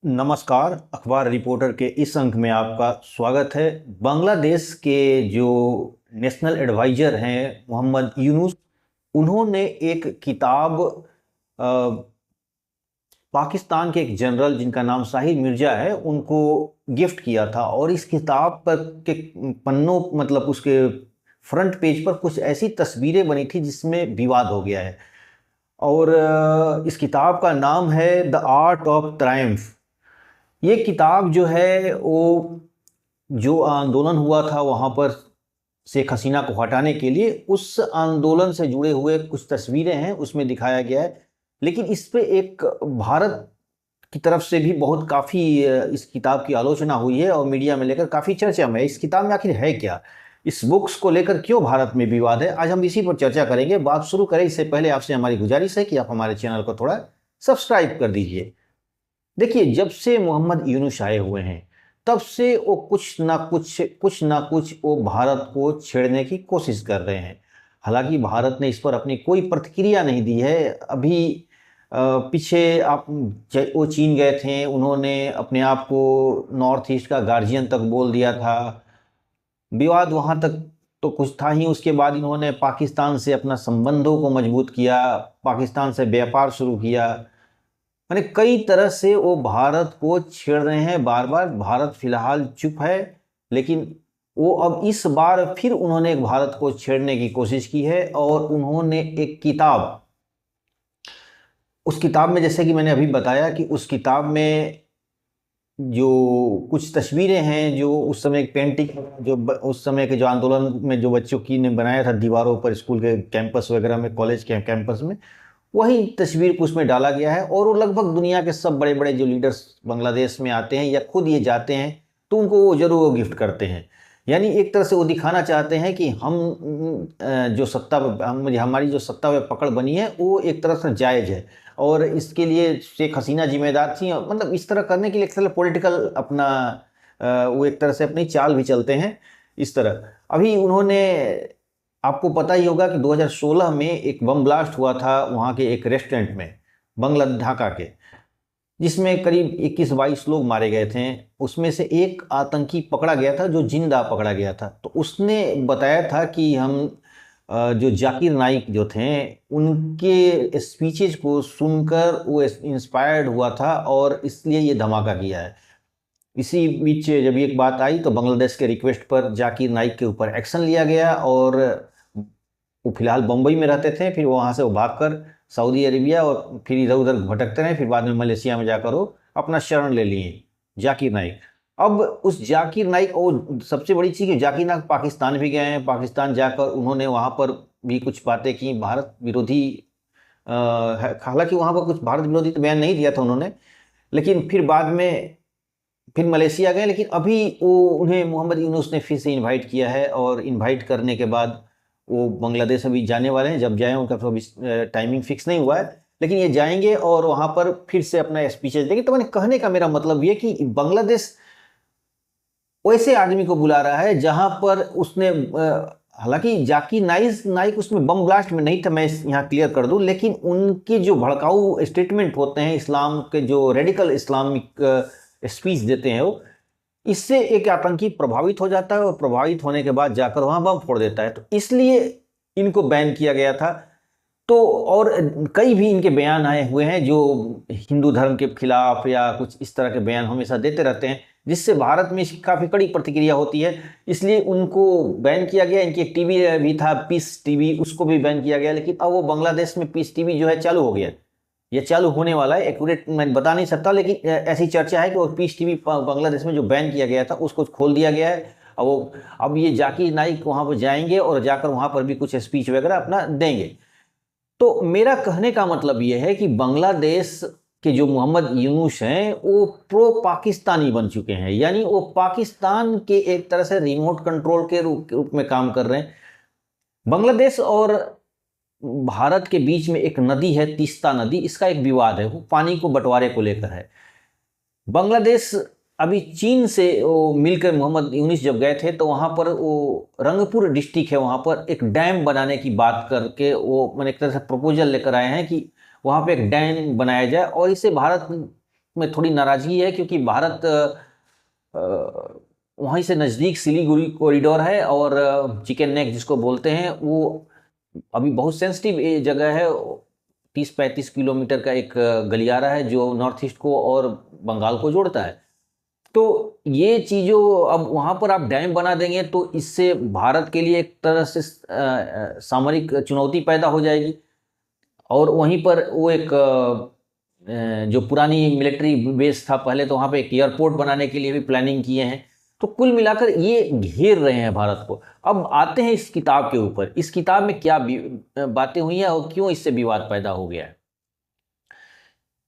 नमस्कार। अखबार रिपोर्टर के इस अंक में आपका स्वागत है। बांग्लादेश के जो नेशनल एडवाइजर हैं मोहम्मद यूनुस, उन्होंने एक किताब पाकिस्तान के एक जनरल जिनका नाम साहिर मिर्जा है उनको गिफ्ट किया था। और इस किताब पर के पन्नों मतलब उसके फ्रंट पेज पर कुछ ऐसी तस्वीरें बनी थी जिसमें विवाद हो गया है। और इस किताब का नाम है द आर्ट ऑफ ट्रायम्फ। ये किताब जो है वो जो आंदोलन हुआ था वहाँ पर शेख हसीना को हटाने के लिए, उस आंदोलन से जुड़े हुए कुछ तस्वीरें हैं उसमें दिखाया गया है। लेकिन इस पे एक भारत की तरफ से भी बहुत काफ़ी इस किताब की आलोचना हुई है और मीडिया में लेकर काफ़ी चर्चा में है। इस किताब में आखिर है क्या, इस बुक्स को लेकर क्यों भारत में विवाद है, आज हम इसी पर चर्चा करेंगे। बात शुरू करें इससे पहले आपसे हमारी गुजारिश है कि आप हमारे चैनल को थोड़ा सब्सक्राइब कर दीजिए। देखिए, जब से मोहम्मद यूनुस आए हुए हैं तब से वो कुछ ना कुछ वो भारत को छेड़ने की कोशिश कर रहे हैं। हालांकि भारत ने इस पर अपनी कोई प्रतिक्रिया नहीं दी है। अभी पीछे आप वो चीन गए थे, उन्होंने अपने आप को नॉर्थ ईस्ट का गार्जियन तक बोल दिया था। विवाद वहाँ तक तो कुछ था ही। उसके बाद इन्होंने पाकिस्तान से अपना संबंधों को मजबूत किया, पाकिस्तान से व्यापार शुरू किया। मैंने कई तरह से वो भारत को छेड़ रहे हैं बार बार। भारत फिलहाल चुप है, लेकिन वो अब इस बार फिर उन्होंने एक भारत को छेड़ने की कोशिश की है। और उन्होंने एक किताब, उस किताब में जैसे कि मैंने अभी बताया कि उस किताब में जो कुछ तस्वीरें हैं, जो उस समय एक पेंटिंग, जो उस समय के जो आंदोलन में जो बच्चों की ने बनाया था दीवारों पर, स्कूल के कैंपस वगैरह में, कॉलेज के कैंपस में, वही तस्वीर को उसमें डाला गया है। और वो लगभग दुनिया के सब बड़े बड़े जो लीडर्स बांग्लादेश में आते हैं या खुद ये जाते हैं तो उनको वो जरूर वो गिफ्ट करते हैं। यानी एक तरह से वो दिखाना चाहते हैं कि हम जो सत्ता हमारी जो सत्ता में पकड़ बनी है वो एक तरह से जायज़ है और इसके लिए शेख हसीना जिम्मेदार थी। मतलब इस तरह करने के लिए एक तरह पॉलिटिकल अपना वो एक तरह से अपनी चाल भी चलते हैं इस तरह। अभी उन्होंने, आपको पता ही होगा कि 2016 में एक बम ब्लास्ट हुआ था वहाँ के एक रेस्टोरेंट में, ढाका के, जिसमें करीब 21-22 लोग मारे गए थे। उसमें से एक आतंकी पकड़ा गया था जो जिंदा पकड़ा गया था। तो उसने बताया था कि हम जो जाकिर नाइक जो थे उनके स्पीचेज को सुनकर वो इंस्पायर्ड हुआ था और इसलिए ये धमाका किया है। इसी बीच जब एक बात आई तो बांग्लादेश के रिक्वेस्ट पर जाकिर नाइक के ऊपर एक्शन लिया गया और वो फिलहाल बम्बई में रहते थे। फिर वहाँ से वो भागकर सऊदी अरेबिया और फिर इधर उधर भटकते रहे। फिर बाद में मलेशिया में जाकर वो अपना शरण ले लिए जाकिर नाइक। अब उस जाकिर नाइक, और सबसे बड़ी चीज़, जाकिर नाइक पाकिस्तान भी गए हैं। पाकिस्तान जाकर उन्होंने वहाँ पर भी कुछ बातें की, भारत विरोधी, हालांकि वहाँ पर कुछ भारत विरोधी तो बयान नहीं दिया था उन्होंने, लेकिन फिर बाद में फिर मलेशिया गए। लेकिन अभी वो उन्हें मोहम्मद यूनुस ने फिर से इनवाइट किया है और इनवाइट करने के बाद वो बांग्लादेश अभी जाने वाले हैं। जब जाएं उनका तो अभी टाइमिंग फिक्स नहीं हुआ है, लेकिन ये जाएंगे और वहाँ पर फिर से अपना स्पीचेज देंगे। तो मैंने कहने का मेरा मतलब ये कि बांग्लादेश वैसे आदमी को बुला रहा है जहाँ पर उसने, हालांकि जाकिर नाइक उसमें बम ब्लास्ट में नहीं था, मैं यहाँ क्लियर कर दूं, लेकिन उनके जो भड़काऊ स्टेटमेंट होते हैं, इस्लाम के जो रेडिकल इस्लामिक स्पीच देते हैं, वो इससे एक आतंकी प्रभावित हो जाता है और प्रभावित होने के बाद जाकर वहाँ बम फोड़ देता है। तो इसलिए इनको बैन किया गया था। तो और कई भी इनके बयान आए हुए हैं जो हिंदू धर्म के खिलाफ या कुछ इस तरह के बयान हमेशा देते रहते हैं, जिससे भारत में इसकी काफ़ी कड़ी प्रतिक्रिया होती है। इसलिए उनको बैन किया गया। इनकी एक टीवी भी था, पीस टीवी, उसको भी बैन किया गया। लेकिन अब वो बांग्लादेश में पीस टीवी जो है चालू हो गया, ये चालू होने वाला है। एक्यूरेट मैं बता नहीं सकता, लेकिन ऐसी चर्चा है कि वो पीस टीवी बांग्लादेश में जो बैन किया गया था उसको खोल दिया गया है। अब ये जाकिर नाइक वहाँ पर जाएंगे और जाकर वहाँ पर भी कुछ स्पीच वगैरह अपना देंगे। तो मेरा कहने का मतलब ये है कि बांग्लादेश के जो मोहम्मद यूनुस हैं वो प्रो पाकिस्तानी बन चुके हैं। यानी वो पाकिस्तान के एक तरह से रिमोट कंट्रोल के रूप में काम कर रहे हैं। बांग्लादेश और भारत के बीच में एक नदी है, तीस्ता नदी, इसका एक विवाद है, वो पानी को बंटवारे को लेकर है। बांग्लादेश अभी चीन से वो मिलकर, मोहम्मद यूनुस जब गए थे तो वहाँ पर वो रंगपुर डिस्ट्रिक्ट है, वहाँ पर एक डैम बनाने की बात करके वो मैंने एक तरह से प्रपोजल लेकर आए हैं कि वहाँ पे एक डैम बनाया जाए और इसे भारत में थोड़ी नाराजगी है, क्योंकि भारत वहीं से नज़दीक सिलीगुड़ी कॉरिडोर है, और चिकन नेक जिसको बोलते हैं, वो अभी बहुत सेंसिटिव जगह है। 30-35 किलोमीटर का एक गलियारा है जो नॉर्थ ईस्ट को और बंगाल को जोड़ता है। तो ये चीज़ों, अब वहाँ पर आप डैम बना देंगे तो इससे भारत के लिए एक तरह से सामरिक चुनौती पैदा हो जाएगी, और वहीं पर वो एक जो पुरानी मिलिट्री बेस था पहले, तो वहाँ पे एक एयरपोर्ट बनाने के लिए भी प्लानिंग किए हैं। तो कुल मिलाकर ये घेर रहे हैं भारत को। अब आते हैं इस किताब के ऊपर, इस किताब में क्या बातें हुई हैं और क्यों इससे विवाद पैदा हो गया है।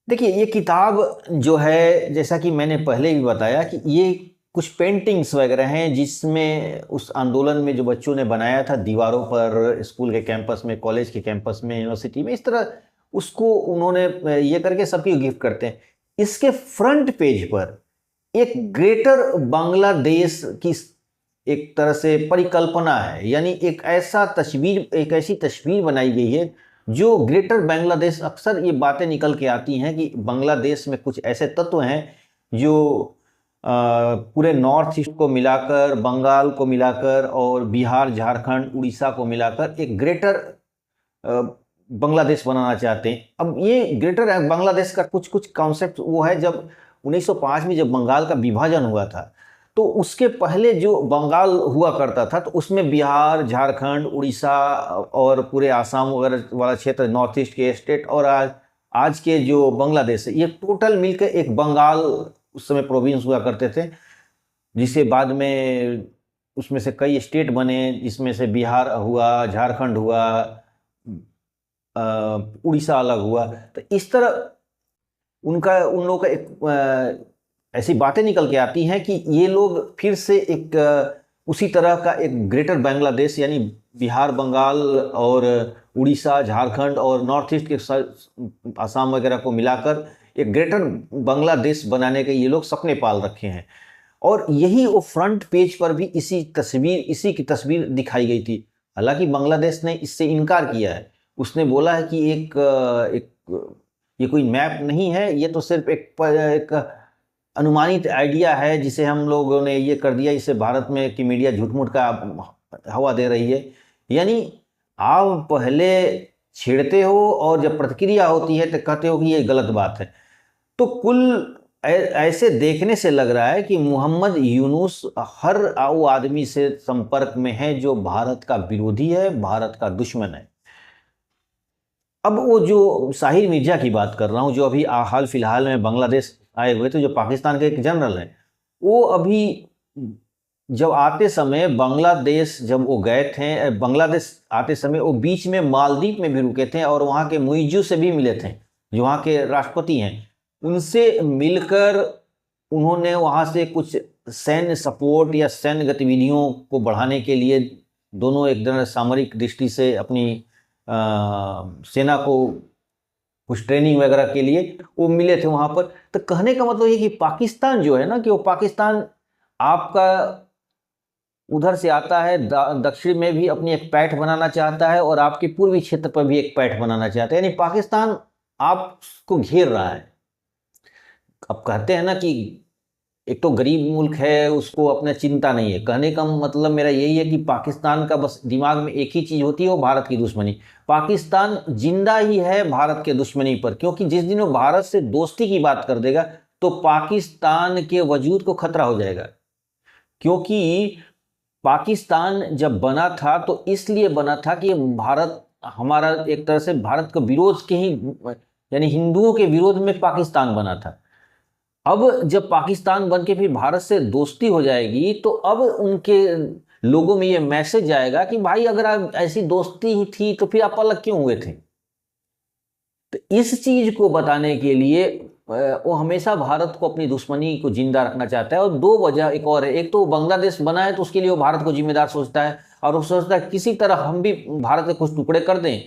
देखिए, ये किताब जो है, जैसा कि मैंने पहले भी बताया कि ये कुछ पेंटिंग्स वगैरह हैं जिसमें उस आंदोलन में जो बच्चों ने बनाया था दीवारों पर, स्कूल के कैंपस में, कॉलेज के कैंपस में, यूनिवर्सिटी में, इस तरह उसको उन्होंने ये करके सबकी गिफ्ट करते हैं। इसके फ्रंट पेज पर एक ग्रेटर बांग्लादेश की एक तरह से परिकल्पना है, यानी एक ऐसी तस्वीर बनाई गई है जो ग्रेटर बांग्लादेश, अक्सर ये बातें निकल के आती हैं कि बांग्लादेश में कुछ ऐसे तत्व हैं जो पूरे नॉर्थ ईस्ट को मिलाकर, बंगाल को मिलाकर और बिहार, झारखंड, उड़ीसा को मिलाकर एक ग्रेटर बांग्लादेश बनाना चाहते हैं। अब ये ग्रेटर बांग्लादेश का कुछ कॉन्सेप्ट वो है, जब 1905 में जब बंगाल का विभाजन हुआ था, तो उसके पहले जो बंगाल हुआ करता था, तो उसमें बिहार, झारखंड, उड़ीसा और पूरे आसाम वगैरह वाला क्षेत्र, नॉर्थ ईस्ट के स्टेट, और आज के जो बांग्लादेश है, ये टोटल मिलकर एक बंगाल उस समय प्रोविंस हुआ करते थे, जिसे बाद में उसमें से कई स्टेट बने, जिसमें से बिहार हुआ, झारखंड हुआ, उड़ीसा अलग हुआ। तो इस तरह उन लोगों का एक ऐसी बातें निकल के आती हैं कि ये लोग फिर से एक उसी तरह का एक ग्रेटर बांग्लादेश, यानी बिहार, बंगाल और उड़ीसा, झारखंड और नॉर्थ ईस्ट के आसाम वगैरह को मिलाकर एक ग्रेटर बांग्लादेश बनाने के ये लोग सपने पाल रखे हैं। और यही वो फ्रंट पेज पर भी इसी की तस्वीर दिखाई गई थी। हालांकि बांग्लादेश ने इससे इनकार किया है। उसने बोला है कि ये कोई मैप नहीं है, ये तो सिर्फ एक अनुमानित आइडिया है जिसे हम लोगों ने ये कर दिया, इसे भारत में की मीडिया झूठ-मूठ का हवा दे रही है। यानी आप पहले छेड़ते हो और जब प्रतिक्रिया होती है तो कहते हो कि ये गलत बात है। तो कुल ऐसे देखने से लग रहा है कि मोहम्मद यूनुस हर वो आदमी से संपर्क में है जो भारत का विरोधी है, भारत का दुश्मन है। अब वो जो साहिर मिर्जा की बात कर रहा हूँ, जो अभी हाल फिलहाल में बांग्लादेश आए हुए थे, जो पाकिस्तान के एक जनरल हैं, वो अभी जब आते समय बांग्लादेश जब वो गए थे, बांग्लादेश आते समय वो बीच में मालदीव में भी रुके थे और वहाँ के मुइज़्ज़ू से भी मिले थे, जो वहाँ के राष्ट्रपति हैं। उनसे मिलकर उन्होंने वहाँ से कुछ सैन्य सपोर्ट या सैन्य गतिविधियों को बढ़ाने के लिए, दोनों एक तरह सामरिक दृष्टि से अपनी सेना को कुछ ट्रेनिंग वगैरह के लिए वो मिले थे वहाँ पर। तो कहने का मतलब ये कि पाकिस्तान जो है ना, कि वो पाकिस्तान आपका उधर से आता है, दक्षिण में भी अपनी एक पैठ बनाना चाहता है और आपके पूर्वी क्षेत्र पर भी एक पैठ बनाना चाहता है, यानी पाकिस्तान आपको घेर रहा है। अब कहते हैं ना कि एक तो गरीब मुल्क है, उसको अपने चिंता नहीं है। कहने का मतलब मेरा यही है कि पाकिस्तान का बस दिमाग में एक ही चीज़ होती है, वो भारत की दुश्मनी। पाकिस्तान जिंदा ही है भारत के दुश्मनी पर, क्योंकि जिस दिन वो भारत से दोस्ती की बात कर देगा तो पाकिस्तान के वजूद को खतरा हो जाएगा। क्योंकि पाकिस्तान जब बना था तो इसलिए बना था कि भारत हमारा एक तरह से भारत के विरोध के ही, यानी हिंदुओं के विरोध में पाकिस्तान बना था। अब जब पाकिस्तान बन के फिर भारत से दोस्ती हो जाएगी तो अब उनके लोगों में ये मैसेज आएगा कि भाई अगर आप ऐसी दोस्ती ही थी तो फिर आप अलग क्यों हुए थे। तो इस चीज को बताने के लिए वो हमेशा भारत को अपनी दुश्मनी को जिंदा रखना चाहता है। और दो वजह एक और है, एक तो बांग्लादेश बना है तो उसके लिए वो भारत को जिम्मेदार सोचता है, और वो सोचता है किसी तरह हम भी भारत के कुछ टुकड़े कर दें।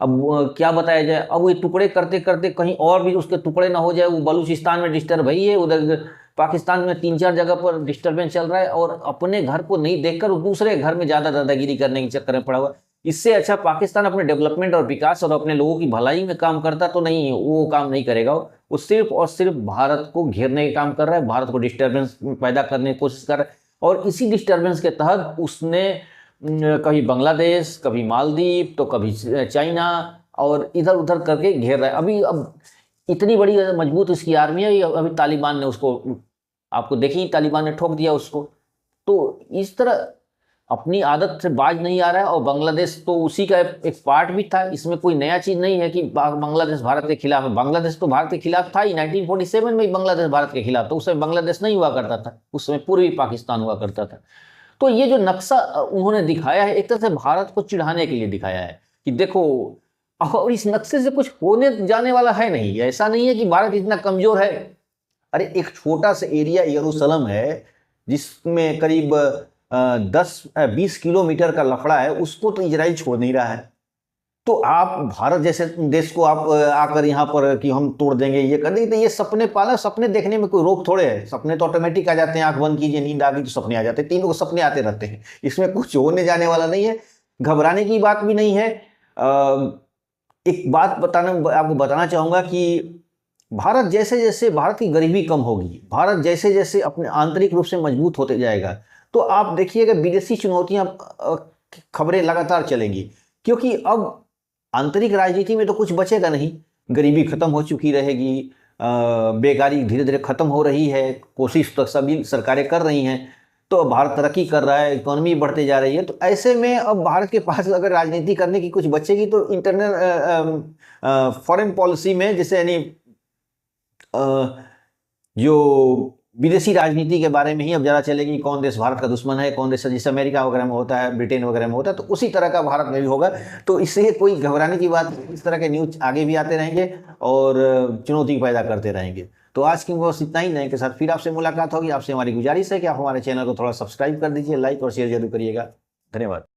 अब क्या बताया जाए, अब वो टुकड़े करते करते कहीं और भी उसके टुकड़े ना हो जाए। वो बलूचिस्तान में डिस्टर्ब है, उधर पाकिस्तान में 3-4 जगह पर डिस्टर्बेंस चल रहा है, और अपने घर को नहीं देखकर दूसरे घर में ज़्यादा दादागिरी करने के चक्कर में पड़ा हुआ। इससे अच्छा पाकिस्तान अपने डेवलपमेंट और विकास और अपने लोगों की भलाई में काम करता तो नहीं, वो काम नहीं करेगा। वो सिर्फ और सिर्फ भारत को घेरने का काम कर रहा है, भारत को डिस्टर्बेंस पैदा करने की कोशिश कर रहा है। और इसी डिस्टर्बेंस के तहत उसने कभी बांग्लादेश, कभी मालदीव, तो कभी चाइना, और इधर उधर करके घेर रहा है। अभी अब इतनी बड़ी मजबूत उसकी आर्मी है, अभी तालिबान ने उसको, आपको देखिए तालिबान ने ठोक दिया उसको। तो इस तरह अपनी आदत से बाज नहीं आ रहा है। और बांग्लादेश तो उसी का एक पार्ट भी था, इसमें कोई नया चीज़ नहीं है कि बांग्लादेश भारत के खिलाफ है। बांग्लादेश तो भारत के खिलाफ था ही, 1947 में ही बांग्लादेश भारत के खिलाफ था। उस समय बांग्लादेश नहीं हुआ करता था, उस समय पूर्वी पाकिस्तान हुआ करता था। तो ये जो नक्शा उन्होंने दिखाया है, एक तरह से भारत को चिढ़ाने के लिए दिखाया है कि देखो, और इस नक्शे से कुछ होने जाने वाला है नहीं। ऐसा नहीं है कि भारत इतना कमजोर है। अरे एक छोटा सा एरिया यरूशलेम है जिसमें करीब 10-20 किलोमीटर का लफड़ा है, उसको तो इजराइल छोड़ नहीं रहा है। तो आप भारत जैसे देश को आप आकर यहाँ पर कि हम तोड़ देंगे, ये कर देंगे, तो ये सपने पाला। सपने देखने में कोई रोक थोड़े है, सपने तो ऑटोमेटिक आ जाते हैं। आंख बंद कीजिए, नींद आ गई तो सपने आ जाते हैं, तीनों को सपने आते रहते हैं। इसमें कुछ होने जाने वाला नहीं है, घबराने की बात भी नहीं है। एक बात आपको बताना चाहूँगा कि भारत जैसे जैसे भारत की गरीबी कम होगी, भारत जैसे जैसे अपने आंतरिक रूप से मजबूत होते जाएगा, तो आप देखिएगा विदेशी चुनौतियां, खबरें लगातार चलेंगी। क्योंकि अब आंतरिक राजनीति में तो कुछ बचेगा नहीं। गरीबी खत्म हो चुकी रहेगी, बेकारी धीरे धीरे खत्म हो रही है, कोशिश तो सभी सरकारें कर रही हैं। तो भारत तरक्की कर रहा है, इकोनॉमी बढ़ते जा रही है। तो ऐसे में अब भारत के पास अगर राजनीति करने की कुछ बचेगी तो इंटरनल फॉरेन पॉलिसी में, जैसे यानी जो विदेशी राजनीति के बारे में ही अब ज़्यादा चलेगी। कौन देश भारत का दुश्मन है, कौन देश, जैसे अमेरिका वगैरह में होता है, ब्रिटेन वगैरह में होता है, तो उसी तरह का भारत में भी होगा। तो इससे कोई घबराने की बात, इस तरह के न्यूज आगे भी आते रहेंगे और चुनौती पैदा करते रहेंगे। तो आज की बस इतना ही। नए के साथ फिर आपसे मुलाकात होगी। आपसे हमारी गुजारिश है कि आप हमारे चैनल को थोड़ा सब्सक्राइब कर दीजिए, लाइक और शेयर जरूर करिएगा। धन्यवाद।